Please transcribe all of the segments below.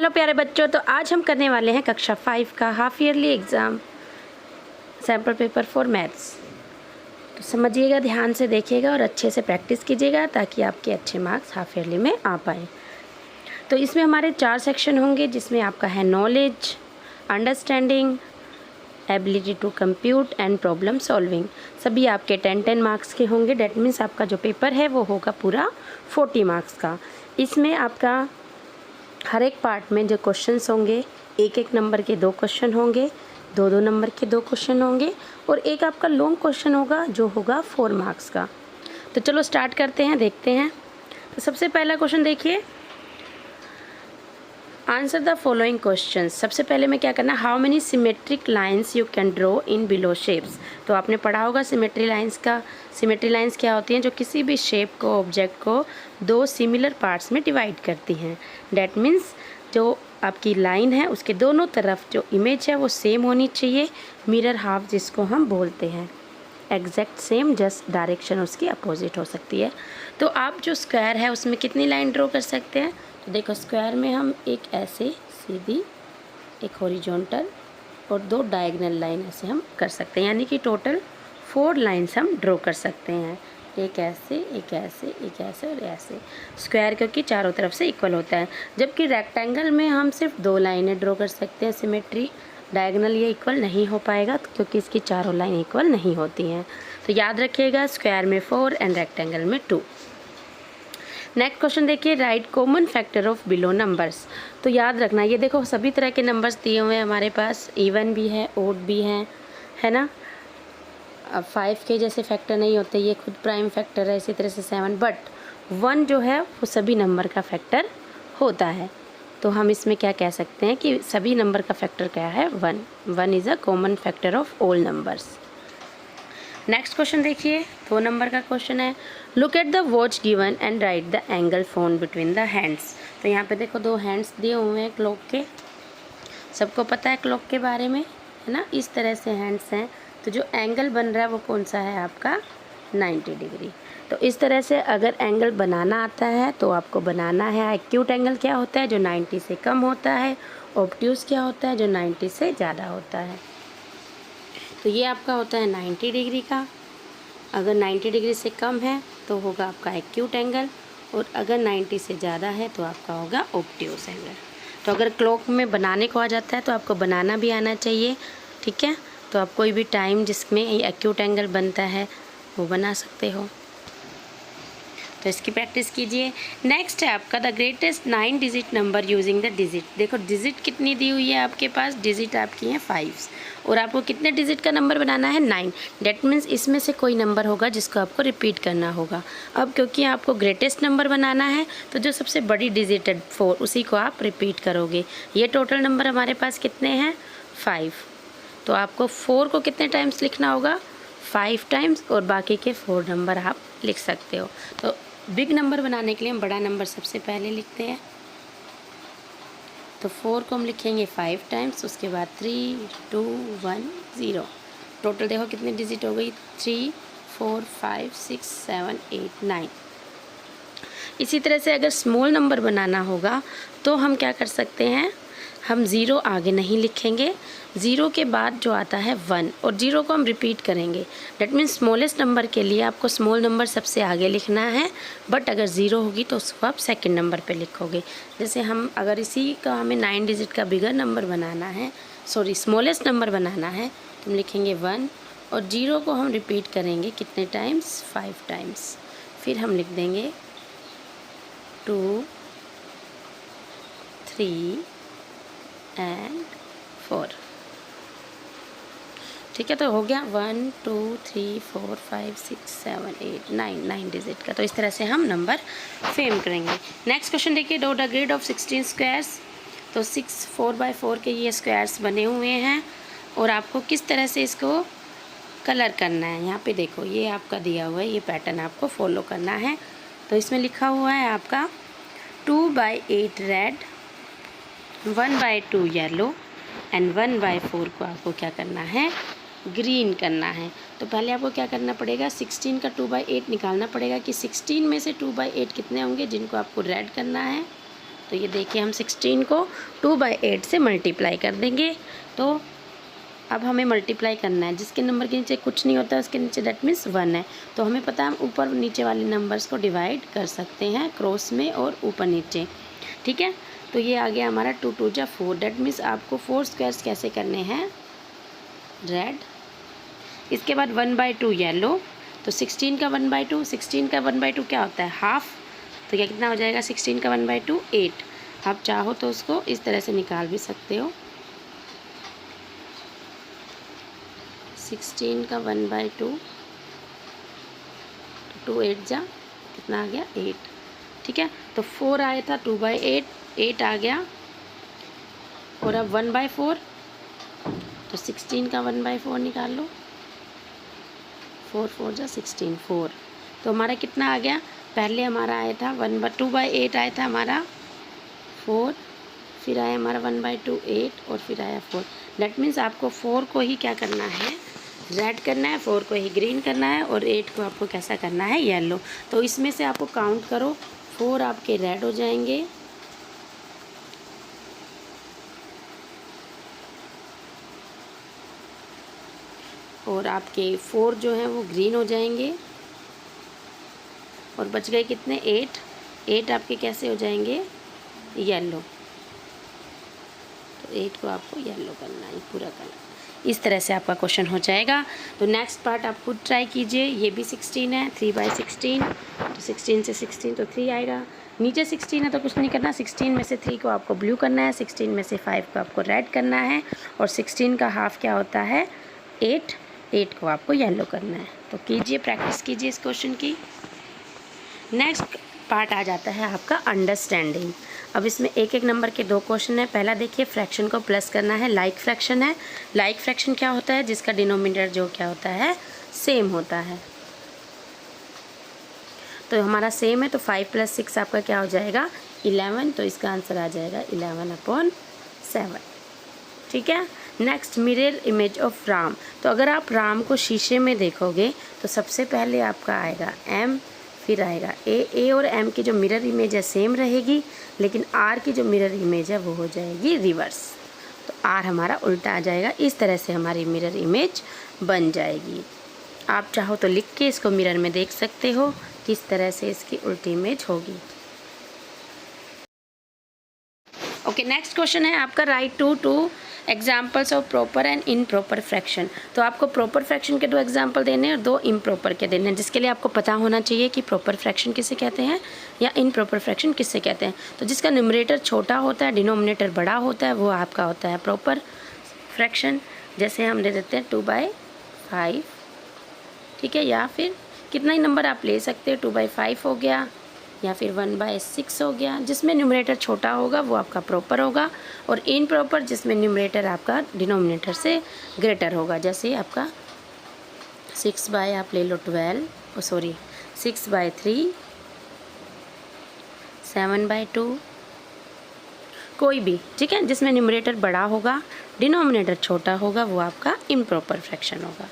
Hello प्यारे बच्चों, तो आज हम करने वाले हैं कक्षा 5 का half yearly exam sample paper for maths. तो समझिएगा, ध्यान से देखिएगा और अच्छे से प्रैक्टिस कीजिएगा ताकि आपके अच्छे मार्क्स हाफ ईयरली में आ पाएँ। तो इसमें हमारे 4 सेक्शन होंगे, जिसमें आपका है knowledge, understanding, ability to compute and problem solving. सभी आपके 10 मार्क्स के होंगे। डैट मीन्स आपका जो पेपर है वो होगा पूरा 40 मार्क्स का। इसमें आपका हर एक पार्ट में जो क्वेश्चंस होंगे, एक नंबर के 2 क्वेश्चन होंगे, 2 नंबर के 2 क्वेश्चन होंगे और एक आपका लॉन्ग क्वेश्चन होगा जो होगा 4 मार्क्स का। तो चलो स्टार्ट करते हैं, देखते हैं। तो सबसे पहला क्वेश्चन देखिए, आंसर द फॉलोइंग क्वेश्चन। सबसे पहले में क्या करना है, how many symmetric lines you can draw in below shapes. तो आपने पढ़ा होगा सिमेट्री लाइन्स का। सिमेट्री लाइन्स क्या होती हैं, जो किसी भी शेप को, ऑब्जेक्ट को 2 सिमिलर पार्ट्स में डिवाइड करती हैं। डैट मीन्स जो आपकी लाइन है उसके दोनों तरफ जो इमेज है वो सेम होनी चाहिए। मिरर हाफ जिसको हम बोलते हैं, एग्जैक्ट सेम, जस्ट डायरेक्शन उसकी अपोजिट हो सकती है। तो आप जो स्क्वायर है उसमें कितनी लाइन ड्रॉ कर सकते हैं। तो देखो, स्क्वायर में हम एक ऐसे सीधी, एक हॉरिजॉन्टल और 2 डायगोनल लाइन ऐसे हम कर सकते हैं, यानी कि टोटल 4 लाइन्स हम ड्रॉ कर सकते हैं। एक ऐसे, एक ऐसे, एक ऐसे और ऐसे। स्क्वायर क्योंकि चारों तरफ से इक्वल होता है, जबकि रेक्टेंगल में हम सिर्फ 2 लाइनें ड्रॉ कर सकते हैं। सिमेट्री डायगोनल ये इक्वल नहीं हो पाएगा क्योंकि इसकी चारों लाइन इक्वल नहीं होती हैं। तो याद रखिएगा, स्क्वायर में 4 एंड रेक्टेंगल में 2। नेक्स्ट क्वेश्चन देखिए, right common factor of below numbers. तो याद रखना, ये देखो सभी तरह के नंबर्स दिए हुए हैं हमारे पास, इवन भी है, ओड भी है ना। अब 5 के जैसे फैक्टर नहीं होते, ये खुद प्राइम फैक्टर है। इसी तरह से 7, बट 1 जो है वो सभी नंबर का फैक्टर होता है। तो हम इसमें क्या कह सकते हैं कि सभी नंबर का फैक्टर क्या है, 1 is a common factor of all numbers. Next question देखिए, 2 नंबर का क्वेश्चन है, look at the watch given and right the angle phone between the hands. तो यहाँ पे देखो 2 हैंड्स दिए हुए हैं क्लॉक के, सबको पता है क्लॉक के बारे में, है ना। इस तरह से हैंड्स हैं, तो जो एंगल बन रहा है वो कौन सा है आपका, 90 डिग्री। तो इस तरह से अगर एंगल बनाना आता है तो आपको बनाना है। एक्यूट एंगल क्या होता है, जो 90 से कम होता है। ऑब्ट्यूज क्या होता है, जो 90 से ज़्यादा होता है। तो ये आपका होता है 90 डिग्री का। अगर 90 डिग्री से कम है तो होगा आपका एक्यूट एंगल, और अगर 90 से ज़्यादा है तो आपका होगा ऑब्ट्यूज एंगल। तो अगर क्लॉक में बनाने को आ जाता है तो आपको बनाना भी आना चाहिए, ठीक है। तो आप कोई भी टाइम जिसमें एक्यूट एंगल बनता है वो बना सकते हो। तो इसकी प्रैक्टिस कीजिए। नेक्स्ट है आपका the greatest 9 digit number using the digit. देखो डिजिट कितनी दी हुई है आपके पास, डिजिट आपकी हैं 5 और आपको कितने डिजिट का नंबर बनाना है, 9। डेट मीन्स इसमें से कोई नंबर होगा जिसको आपको रिपीट करना होगा। अब क्योंकि आपको ग्रेटेस्ट नंबर बनाना है तो जो सबसे बड़ी डिजिट है 4, उसी को आप रिपीट करोगे। ये टोटल नंबर हमारे पास कितने हैं, 5। तो आपको 4 को कितने टाइम्स लिखना होगा, 5 टाइम्स, और बाकी के 4 नंबर आप लिख सकते हो। तो बिग नंबर बनाने के लिए हम बड़ा नंबर सबसे पहले लिखते हैं। तो 4 को हम लिखेंगे 5 टाइम्स, उसके बाद 3, 2, 1, 0। टोटल देखो कितनी डिजिट हो गई, 3, 4, 5, 6, 7, 8, 9। इसी तरह से अगर स्मॉल नंबर बनाना होगा तो हम क्या कर सकते हैं, हम 0 आगे नहीं लिखेंगे। 0 के बाद जो आता है 1, और 0 को हम रिपीट करेंगे। डेट मीन्स स्मॉलेस्ट नंबर के लिए आपको स्मॉल नंबर सबसे आगे लिखना है, बट अगर 0 होगी तो उसको आप सेकंड नंबर पे लिखोगे। जैसे हम अगर इसी का हमें 9 डिजिट का बिगर नंबर बनाना है, स्मॉलेस्ट नंबर बनाना है, तो हम लिखेंगे 1, और 0 को हम रिपीट करेंगे कितने टाइम्स, 5 टाइम्स। फिर हम लिख देंगे 2, 3 एंड 4, ठीक है। तो हो गया 1, 2, 3, 4, 5, 6, 7, 8, 9 डिजिट का। तो इस तरह से हम नंबर फेम करेंगे। नेक्स्ट क्वेश्चन देखिए, डॉ द ग्रिड ऑफ 16 स्क्वायर्स। तो 6 4x4 के ये स्क्वायर्स बने हुए हैं और आपको किस तरह से इसको कलर करना है। यहाँ पे देखो ये आपका दिया हुआ है, ये पैटर्न आपको फॉलो करना है। तो इसमें लिखा हुआ है आपका 2/8 रेड, 1/2 येलो एंड 1/4 को आपको क्या करना है, ग्रीन करना है। तो पहले आपको क्या करना पड़ेगा, 16 का 2/8 निकालना पड़ेगा कि 16 में से 2/8 कितने होंगे जिनको आपको रेड करना है, तो ये देखिए हम 16 को 2/8 से मल्टीप्लाई कर देंगे। तो अब हमें मल्टीप्लाई करना है, जिसके नंबर के नीचे कुछ नहीं होता उसके नीचे दैट मीन्स 1 है। तो हमें पता है हम ऊपर नीचे वाले नंबर्स को डिवाइड कर सकते हैं क्रॉस में और ऊपर नीचे, ठीक है। तो ये आ गया हमारा 2 2 जा 4, दैट मीन्स आपको 4 स्क्वायर्स कैसे करने हैं, रेड। इसके बाद 1/2 येलो। तो 16 का 1/2, 16 का 1/2 क्या होता है, हाफ। तो क्या कितना हो जाएगा 16 का 1/2, 8। आप चाहो तो उसको इस तरह से निकाल भी सकते हो। 16 का 1/2, 2 8 जा कितना आ गया 8, ठीक है। तो 4 आया था 2/8, 8 आ गया। और अब 1/4, तो 16 का 1/4 निकाल लो, 4 4 जा 16, 4। तो हमारा कितना आ गया, पहले हमारा आया था 2/8 आया था हमारा 4, फिर आया हमारा 1/2 8 और फिर आया 4। दैट मीन्स आपको 4 को ही क्या करना है, रेड करना है, 4 को ही ग्रीन करना है और 8 को आपको कैसा करना है, येलो। तो इसमें से आपको काउंट करो, 4 आपके रेड हो जाएंगे, और आपके 4 जो हैं वो ग्रीन हो जाएंगे, और बच गए कितने 8, 8 आपके कैसे हो जाएंगे, येलो। तो 8 को आपको येलो करना है, पूरा कलर। इस तरह से आपका क्वेश्चन हो जाएगा। तो नेक्स्ट पार्ट आप खुद ट्राई कीजिए। ये भी 16 है, 3/16। तो 16 से 16 तो 3 आएगा। नीचे 16 है तो कुछ नहीं करना, 16 में से 3 को आपको ब्लू करना है, 16 में से 5 को आपको रेड करना है, और 16 का हाफ क्या होता है 8, 8 को आपको येलो करना है। तो कीजिए, प्रैक्टिस कीजिए इस क्वेश्चन की। नेक्स्ट पार्ट आ जाता है आपका अंडरस्टैंडिंग। अब इसमें एक एक नंबर के 2 क्वेश्चन है। पहला देखिए, फ्रैक्शन को प्लस करना है, लाइक फ्रैक्शन है। लाइक फ्रैक्शन क्या होता है, जिसका डिनोमिनेटर जो क्या होता है, सेम होता है। तो हमारा सेम है, तो 5 + 6 आपका क्या हो जाएगा 11। तो इसका आंसर आ जाएगा 11/7, ठीक है। Next, mirror image of Ram. तो अगर आप राम को शीशे में देखोगे तो सबसे पहले आपका आएगा M, फिर आएगा ए और M की जो मिरर इमेज है सेम रहेगी, लेकिन R की जो मिरर इमेज है वो हो जाएगी रिवर्स। तो R हमारा उल्टा आ जाएगा। इस तरह से हमारी मिरर इमेज बन जाएगी। आप चाहो तो लिख के इसको मिरर में देख सकते हो किस तरह से इसकी उल्टी इमेज होगी। ओके, नेक्स्ट क्वेश्चन है आपका, right 2 examples of proper and improper fraction. तो आपको प्रॉपर फ्रैक्शन के 2 एग्जाम्पल देने हैं और 2 इम्प्रॉपर के देने हैं, जिसके लिए आपको पता होना चाहिए कि प्रॉपर फ्रैक्शन किसे कहते हैं या इनप्रॉपर फ्रैक्शन किसे कहते हैं। तो जिसका न्यूमरेटर छोटा होता है, डिनोमिनेटर बड़ा होता है, वो आपका होता है प्रॉपर फ्रैक्शन। जैसे हम दे देते हैं 2/5, ठीक है, या फिर कितना ही नंबर आप ले सकते हो, 2/5 हो गया या फिर 1/6 हो गया। जिसमें न्यूमरेटर छोटा होगा वो आपका प्रॉपर होगा, और इनप्रॉपर जिसमें न्यूमरेटर आपका डिनोमिनेटर से ग्रेटर होगा। जैसे आपका 6 आप ले लो 6/3, 7/2, कोई भी, ठीक है, जिसमें न्यूमरेटर बड़ा होगा डिनोमिनेटर छोटा होगा वो आपका इम्प्रॉपर फ्रैक्शन होगा।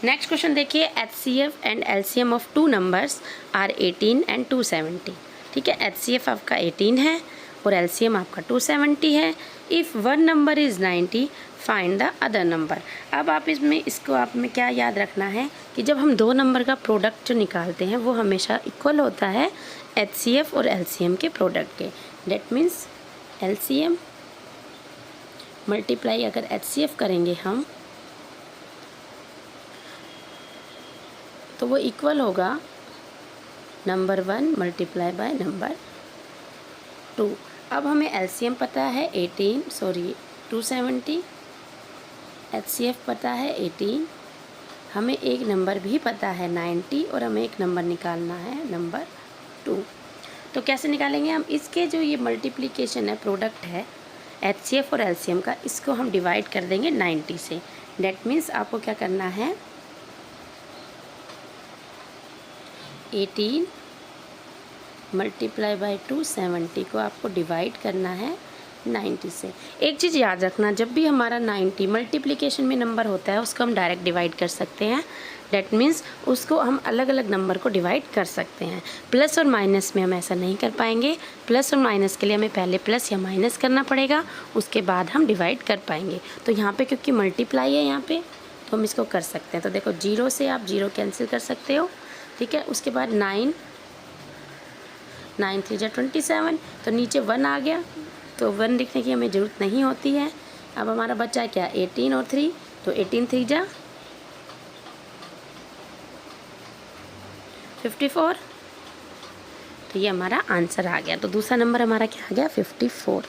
नेक्स्ट क्वेश्चन देखिए, HCF and LCM of 2 numbers are 18 and 270, ठीक है। HCF आपका 18 है और LCM आपका 270 है। If one number is 90, find the other number. अब आप इसको आप में क्या याद रखना है कि जब हम 2 नंबर का प्रोडक्ट जो निकालते हैं वो हमेशा इक्वल होता है HCF और LCM के प्रोडक्ट के। डेट मीन्स LCM मल्टीप्लाई अगर HCF करेंगे हम तो वो इक्वल होगा नंबर 1 मल्टीप्लाई बाय नंबर 2। अब हमें LCM पता है 270, HCF पता है 18, हमें एक नंबर भी पता है 90 और हमें एक नंबर निकालना है नंबर 2। तो कैसे निकालेंगे हम, इसके जो ये मल्टीप्लिकेशन है प्रोडक्ट है HCF और LCM का, इसको हम डिवाइड कर देंगे 90 से। डेट मीन्स आपको क्या करना है 18 मल्टीप्लाई बाय 270 को आपको डिवाइड करना है 90 से। एक चीज़ याद रखना, जब भी हमारा 90 मल्टीप्लिकेशन में नंबर होता है उसको हम डायरेक्ट डिवाइड कर सकते हैं। डैट मीन्स उसको हम अलग अलग नंबर को डिवाइड कर सकते हैं। प्लस और माइनस में हम ऐसा नहीं कर पाएंगे। प्लस और माइनस के लिए हमें पहले प्लस या माइनस करना पड़ेगा, उसके बाद हम डिवाइड कर पाएंगे। तो यहाँ पे क्योंकि मल्टीप्लाई है यहाँ पे, तो हम इसको कर सकते हैं। तो देखो 0 से आप 0 कैंसिल कर सकते हो, ठीक है। उसके बाद 9 3 जा 27, तो नीचे 1 आ गया, तो 1 लिखने की हमें ज़रूरत नहीं होती है। अब हमारा बचा क्या, 18 और 3, तो 18 3 जा 54, तो ये हमारा आंसर आ गया। तो दूसरा नंबर हमारा क्या आ गया, 54।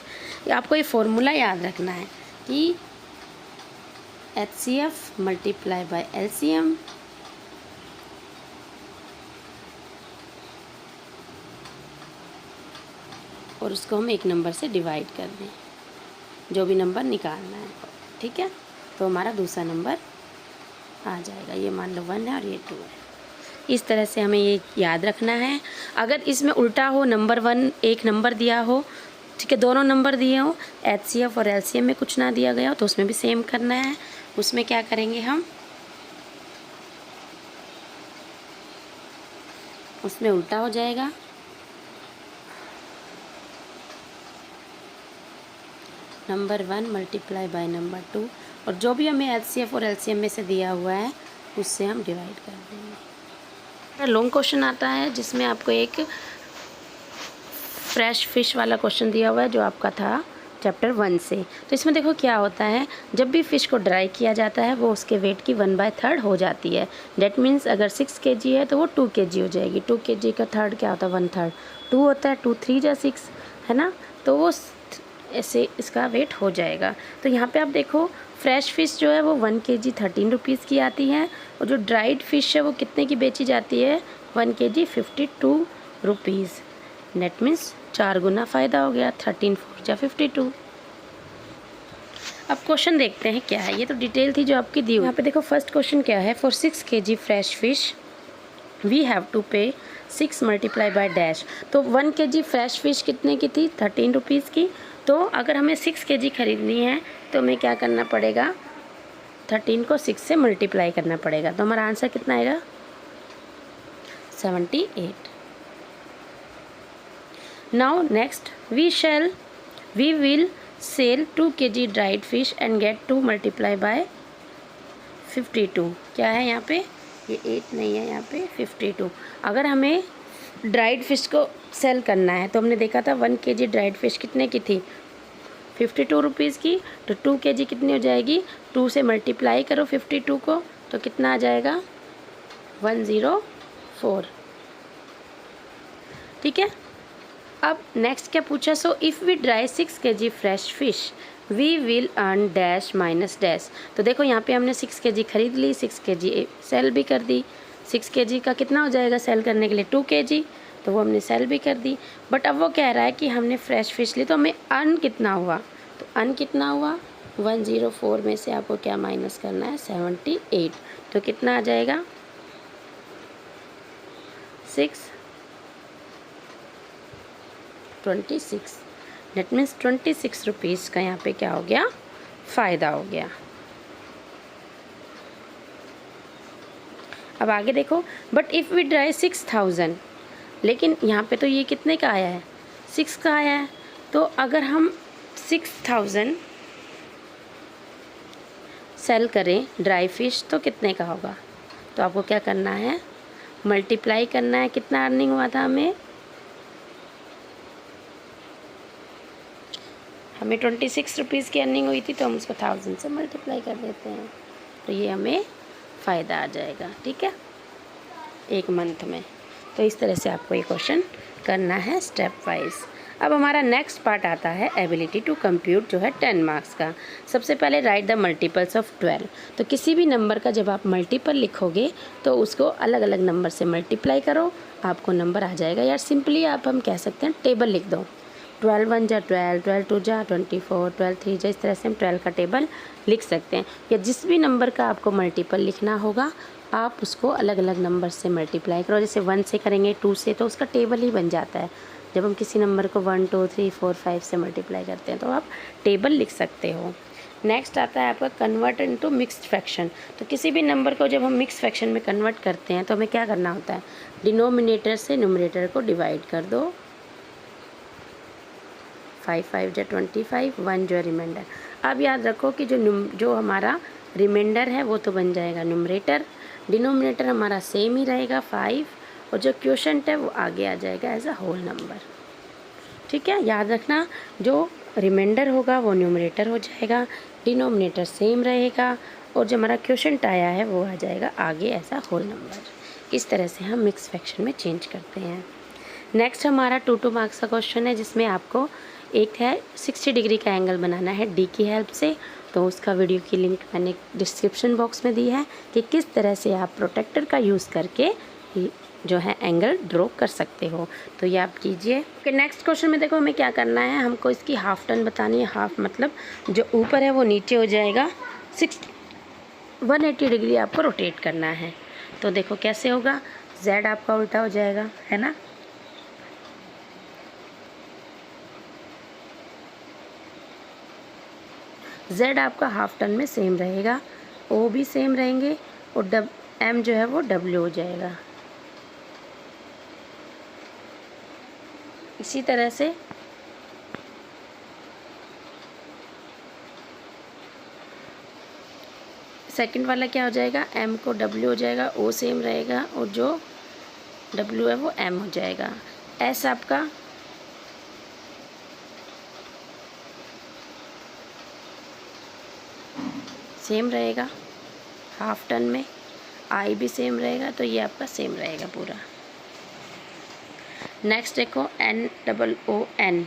आपको ये फॉर्मूला याद रखना है कि HCF मल्टीप्लाई बाय LCM और उसको हम एक नंबर से डिवाइड कर दें, जो भी नंबर निकालना है, ठीक है। तो हमारा दूसरा नंबर आ जाएगा। ये मान लो 1 है और ये 2 है। इस तरह से हमें ये याद रखना है। अगर इसमें उल्टा हो, नंबर 1 एक नंबर दिया हो, ठीक है, दोनों नंबर दिए हो, HCF और LCM में कुछ ना दिया गया हो, तो उसमें भी सेम करना है। उसमें क्या करेंगे हम, उसमें उल्टा हो जाएगा। नंबर 1 मल्टीप्लाई बाय नंबर 2, और जो भी हमें HCF और LCM में से दिया हुआ है उससे हम डिवाइड कर देंगे। लॉन्ग क्वेश्चन आता है जिसमें आपको एक फ्रेश फिश वाला क्वेश्चन दिया हुआ है जो आपका था चैप्टर 1 से। तो इसमें देखो क्या होता है, जब भी फ़िश को ड्राई किया जाता है वो उसके वेट की 1/3 हो जाती है। डेट मीन्स अगर 6 kg है तो वो 2 kg हो जाएगी। 2 kg का थर्ड क्या होता है, 1/3, 2 होता है, 2 3 जा 6 है ना, तो वो ऐसे इसका वेट हो जाएगा। तो यहाँ पे आप देखो फ्रेश फ़िश जो है वो 1 kg 13 रुपीज़ की आती है, और जो ड्राइड फ़िश है वो कितने की बेची जाती है, 1 kg 52 रुपीज़। नेट मीन्स 4 गुना फ़ायदा हो गया, 13 4 जा 52। अब क्वेश्चन देखते हैं क्या है। ये तो डिटेल थी जो आपकी दी हुई। यहाँ पे देखो फर्स्ट क्वेश्चन क्या है, for 6 kg fresh fish we have to pay 6 multiply by dash. तो 1 kg फ्रेश फिश कितने की थी, 13 रुपीज़ की। तो अगर हमें 6 kg खरीदनी है तो हमें क्या करना पड़ेगा, 13 को 6 से मल्टीप्लाई करना पड़ेगा। तो हमारा आंसर कितना आएगा, 78। Now next we will sell 2 kg dried fish and get 2 multiply by 52। क्या है यहाँ पे, ये 8 नहीं है, यहाँ पे 52। अगर हमें ड्राइड फिश को सेल करना है तो हमने देखा था 1 kg ड्राइड फिश कितने की थी, 52 रुपीज़ की। तो 2 kg कितनी हो जाएगी, 2 से मल्टीप्लाई करो 52 को, तो कितना आ जाएगा, 104। ठीक है। अब नेक्स्ट क्या पूछा, so if we dry 6 kg fresh fish we will earn dash minus dash. तो देखो यहाँ पे हमने 6 kg खरीद ली, 6 kg सेल भी कर दी। 6 kg का कितना हो जाएगा सेल करने के लिए, 2 kg, तो वो हमने सेल भी कर दी। बट अब वो कह रहा है कि हमने फ्रेश फिश ली तो हमें अर्न कितना हुआ, तो अर्न कितना हुआ, 104 में से आपको क्या माइनस करना है, 78। तो कितना आ जाएगा, 26। डेट मीन्स 26 रुपीज़ का यहाँ पे क्या हो गया, फ़ायदा हो गया। अब आगे देखो, बट इफ़ वी ड्राई 6000, लेकिन यहाँ पे तो ये कितने का आया है, 6 का आया है। तो अगर हम 6000 सेल करें ड्राई फिश तो कितने का होगा, तो आपको क्या करना है, मल्टीप्लाई करना है। कितना अर्निंग हुआ था हमें 26 रुपीज़ की अर्निंग हुई थी, तो हम उसको 1000 से मल्टीप्लाई कर देते हैं, तो ये हमें फ़ायदा आ जाएगा। ठीक है, एक मंथ में। तो इस तरह से आपको ये क्वेश्चन करना है स्टेप वाइज। अब हमारा नेक्स्ट पार्ट आता है एबिलिटी टू कंप्यूट, जो है 10 मार्क्स का। सबसे पहले राइट द मल्टीपल्स ऑफ 12। तो किसी भी नंबर का जब आप मल्टीपल लिखोगे तो उसको अलग अलग नंबर से मल्टीप्लाई करो, आपको नंबर आ जाएगा। यार सिंपली हम कह सकते हैं टेबल लिख दो, 12 1 जा 12, 12 2 जा 24, 12 3 जा, इस तरह से हम 12 का टेबल लिख सकते हैं। या जिस भी नंबर का आपको मल्टीपल लिखना होगा आप उसको अलग अलग नंबर से मल्टीप्लाई करो। जैसे 1 से करेंगे, 2 से, तो उसका टेबल ही बन जाता है। जब हम किसी नंबर को 1 2 3 4 5 से मल्टीप्लाई करते हैं तो आप टेबल लिख सकते हो। नेक्स्ट आता है आपका कन्वर्ट इनटू मिक्स्ड फ्रैक्शन। तो किसी भी नंबर को जब हम मिक्स फ्रैक्शन में कन्वर्ट करते हैं तो हमें क्या करना होता है, डिनोमिनेटर से न्यूमरेटर को डिवाइड कर दो। 5 5 जो 25, 1 जो रिमाइंडर। अब याद रखो कि जो हमारा रिमाइंडर है वो तो बन जाएगा न्यूमरेटर, डिनोमिनेटर हमारा सेम ही रहेगा 5, और जो क्वोशंट है वो आगे आ जाएगा एज अ होल नंबर। ठीक है, याद रखना जो रिमाइंडर होगा वो न्यूमरेटर हो जाएगा, डिनोमिनेटर सेम रहेगा, और जो हमारा क्वोशंट आया है वो आ जाएगा आगे एज अ होल नंबर। इस तरह से हम मिक्स फ्रैक्शन में चेंज करते हैं। नेक्स्ट हमारा 2 मार्क्स का क्वेश्चन है, जिसमें आपको एक है 60 डिग्री का एंगल बनाना है डी की हेल्प से। तो उसका वीडियो की लिंक मैंने डिस्क्रिप्शन बॉक्स में दी है कि किस तरह से आप प्रोटेक्टर का यूज़ करके जो है एंगल ड्रॉ कर सकते हो। तो ये आप कीजिए। ओके, नेक्स्ट क्वेश्चन में देखो हमें क्या करना है, हमको इसकी हाफ टर्न बतानी है। हाफ मतलब जो ऊपर है वो नीचे हो जाएगा, 180 डिग्री आपको रोटेट करना है। तो देखो कैसे होगा, जेड आपका उल्टा हो जाएगा, है ना। जेड आपका हाफ टर्न में सेम रहेगा, ओ भी सेम रहेंगे, और एम जो है वो डब्ल्यू हो जाएगा। इसी तरह से सेकंड वाला क्या हो जाएगा, एम को डब्ल्यू हो जाएगा, ओ सेम रहेगा, और जो डब्ल्यू है वो एम हो जाएगा। एस आपका सेम रहेगा हाफ टर्न में, आई भी सेम रहेगा, तो ये आपका सेम रहेगा पूरा। नेक्स्ट देखो एन डबल ओ एन,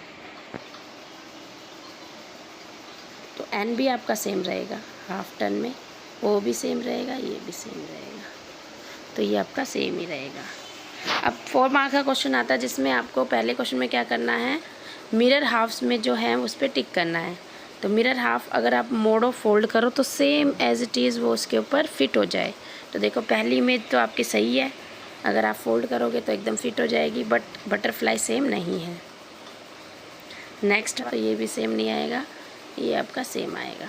तो एन भी आपका सेम रहेगा हाफ टर्न में, ओ भी सेम रहेगा, ये भी सेम रहेगा, तो ये आपका सेम ही रहेगा। अब 4 मार्क का क्वेश्चन आता है, जिसमें आपको पहले क्वेश्चन में क्या करना है, मिरर हाफ्स में जो है उस पर टिक करना है। तो मिरर हाफ अगर आप मोड़ो फोल्ड करो तो सेम एज इट इज़ वो उसके ऊपर फिट हो जाए। तो देखो पहली इमेज तो आपकी सही है, अगर आप फोल्ड करोगे तो एकदम फिट हो जाएगी, बट बटरफ्लाई सेम नहीं है। नेक्स्ट तो ये भी सेम नहीं आएगा, ये आपका सेम आएगा।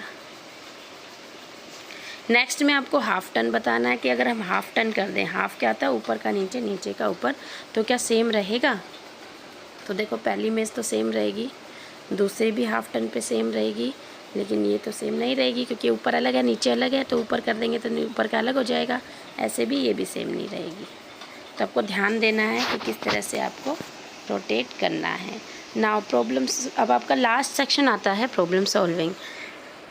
नेक्स्ट में आपको हाफ टर्न बताना है कि अगर हम हाफ टर्न कर दें, हाफ क्या आता है ऊपर का नीचे, नीचे का ऊपर, तो क्या सेम रहेगा। तो देखो पहली इमेज तो सेम रहेगी, दूसरी भी हाफ टर्न पे सेम रहेगी, लेकिन ये तो सेम नहीं रहेगी क्योंकि ऊपर अलग है नीचे अलग है, तो ऊपर कर देंगे तो ऊपर का अलग हो जाएगा। ऐसे भी ये भी सेम नहीं रहेगी। तो आपको ध्यान देना है कि किस तरह से आपको रोटेट करना है। नाउ प्रॉब्लम्स, अब आपका लास्ट सेक्शन आता है problem solving.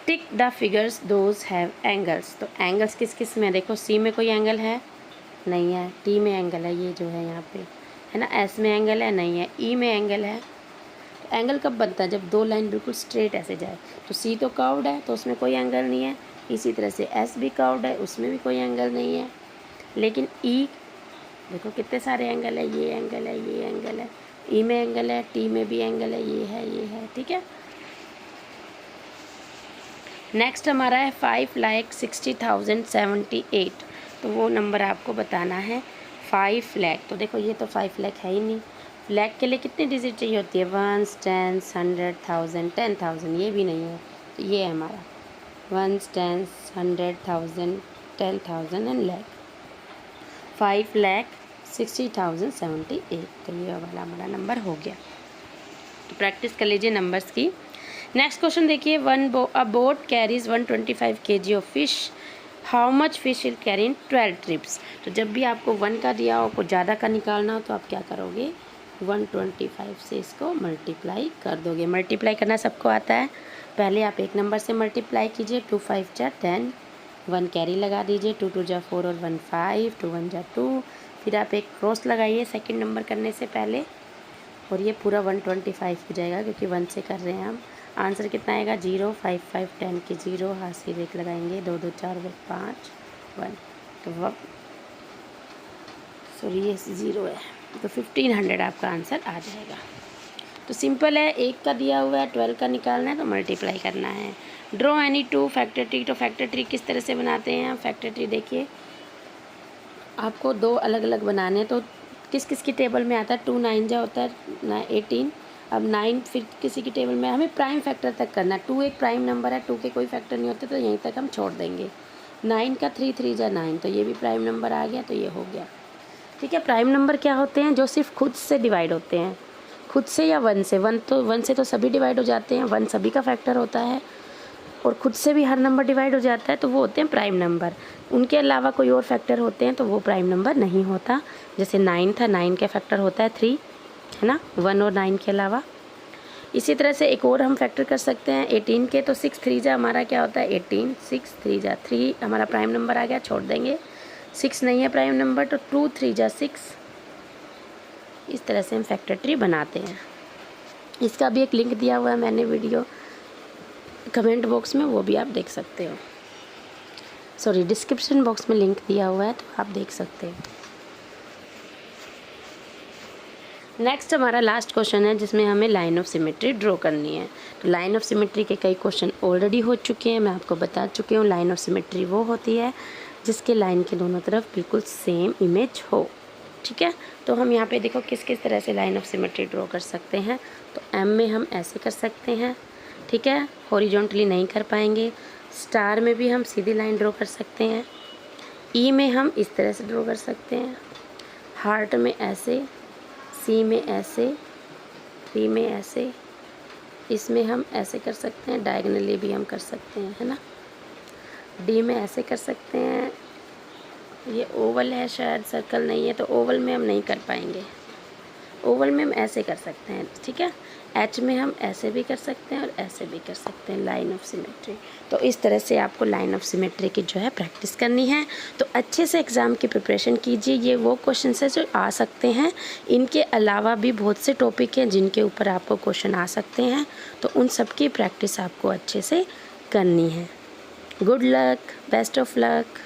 Tick the figures those have angles. तो एंगल्स किस किस में, देखो सी में कोई एंगल है नहीं है, टी में एंगल है, ये जो है यहाँ पे है ना, एस में एंगल है नहीं है, ई में एंगल है। तो एंगल कब बनता है, जब दो लाइन बिल्कुल स्ट्रेट ऐसे जाए। तो सी तो कर्व्ड है तो उसमें कोई एंगल नहीं है, इसी तरह से एस भी कर्व्ड है, उसमें भी कोई एंगल नहीं है। लेकिन ई देखो कितने सारे एंगल है, ये एंगल है, ये एंगल है, ई में एंगल है, टी में भी एंगल है, ये है, ठीक है। नेक्स्ट हमारा है 5,60,078। तो वो नंबर आपको बताना है 5 लाख। तो देखो ये तो 5 लाख है ही नहीं, लाख के लिए कितनी डिजिट चाहिए होती है, 1s 10s 100,000 10,000, ये भी नहीं है। तो ये है हमारा 1s 10s 100,000 10,000 एंड लाख, 5,60,078। तो ये वाला हमारा नंबर हो गया। तो प्रैक्टिस कर लीजिए नंबर्स की। नेक्स्ट क्वेश्चन देखिए, अ boat carries 125 kg of fish, how much fish will carry in 12 trips. तो जब भी आपको 1 का दिया हो, को ज़्यादा का निकालना हो, तो आप क्या करोगे, 125 से इसको मल्टीप्लाई कर दोगे। मल्टीप्लाई करना सबको आता है, पहले आप एक नंबर से मल्टीप्लाई कीजिए, 2 5 जा 10, 1 कैरी लगा दीजिए, 2 2 जा 4 और 1 5, 2 1 जा 2, फिर आप एक क्रॉस लगाइए सेकेंड नंबर करने से पहले, और ये पूरा 125 हो जाएगा क्योंकि 1 से कर रहे हैं हम। आंसर कितना आएगा, 0 5 5 10 के 0, हाथ से एक लगाएंगे, 2 2 4 5 1, तो सॉरी ये 0 है, तो 1500 आपका आंसर आ जाएगा। तो सिंपल है, 1 का दिया हुआ है, 12 का निकालना है तो मल्टीप्लाई करना है। Draw any 2 factor tree. तो फैक्टर ट्री किस तरह से बनाते हैं, फैक्टर ट्री देखिए आपको 2 अलग अलग बनाने हैं। तो किस किस की टेबल में आता है, 2 9 जा होता है 18। अब 9 फिर किसी की टेबल में, हमें प्राइम फैक्टर तक करना है। 2 एक प्राइम नंबर है, 2 के कोई फैक्टर नहीं होते, तो यहीं तक हम छोड़ देंगे। 9 का 3 3 जा 9, तो ये भी प्राइम नंबर आ गया, तो ये हो गया। ठीक है, प्राइम नंबर क्या होते हैं, जो सिर्फ खुद से डिवाइड होते हैं, खुद से या 1 से। 1 से तो सभी डिवाइड हो जाते हैं, 1 सभी का फैक्टर होता है, और खुद से भी हर नंबर डिवाइड हो जाता है, तो वो होते हैं प्राइम नंबर। उनके अलावा कोई और फैक्टर होते हैं तो वो प्राइम नंबर नहीं होता। जैसे 9 था, 9 का फैक्टर होता है 3, है ना, 1 और 9 के अलावा। इसी तरह से एक और हम फैक्टर कर सकते हैं 18 के, तो 6 3 जा हमारा क्या होता है 18, 6 3 जा 3 हमारा प्राइम नंबर आ गया, छोड़ देंगे। 6 नहीं है प्राइम नंबर, तो 2 3 जा 6। इस तरह से हम फैक्टर ट्री बनाते हैं। इसका भी एक लिंक दिया हुआ है मैंने वीडियो कमेंट बॉक्स में, वो भी आप देख सकते हो। सॉरी, डिस्क्रिप्शन बॉक्स में लिंक दिया हुआ है, तो आप देख सकते हो। नेक्स्ट हमारा लास्ट क्वेश्चन है, जिसमें हमें लाइन ऑफ सिमेट्री ड्रॉ करनी है। तो लाइन ऑफ सिमेट्री के कई क्वेश्चन ऑलरेडी हो चुके हैं, मैं आपको बता चुकी हूँ। लाइन ऑफ सिमेट्री वो होती है जिसके लाइन के दोनों तरफ बिल्कुल सेम इमेज हो। ठीक है, तो हम यहाँ पे देखो किस किस तरह से लाइन ऑफ सिमेट्री ड्रॉ कर सकते हैं। तो एम में हम ऐसे कर सकते हैं, ठीक है, हॉरिजॉन्टली नहीं कर पाएंगे। स्टार में भी हम सीधी लाइन ड्रॉ कर सकते हैं। ई में हम इस तरह से ड्रॉ कर सकते हैं, हार्ट में ऐसे, सी में ऐसे, पी में ऐसे, इसमें हम ऐसे कर सकते हैं, डायगनली भी हम कर सकते हैं, है ना। डी में ऐसे कर सकते हैं, ये ओवल है शायद, सर्कल नहीं है, तो ओवल में हम नहीं कर पाएंगे। ओवल में हम ऐसे कर सकते हैं, ठीक है। एच में हम ऐसे भी कर सकते हैं और ऐसे भी कर सकते हैं, लाइन ऑफ सिमेट्री। तो इस तरह से आपको लाइन ऑफ सिमेट्री की जो है प्रैक्टिस करनी है। तो अच्छे से एग्ज़ाम की प्रिपरेशन कीजिए। ये वो क्वेश्चन है जो आ सकते हैं, इनके अलावा भी बहुत से टॉपिक हैं जिनके ऊपर आपको क्वेश्चन आ सकते हैं, तो उन सब की प्रैक्टिस आपको अच्छे से करनी है। Good luck, best of luck.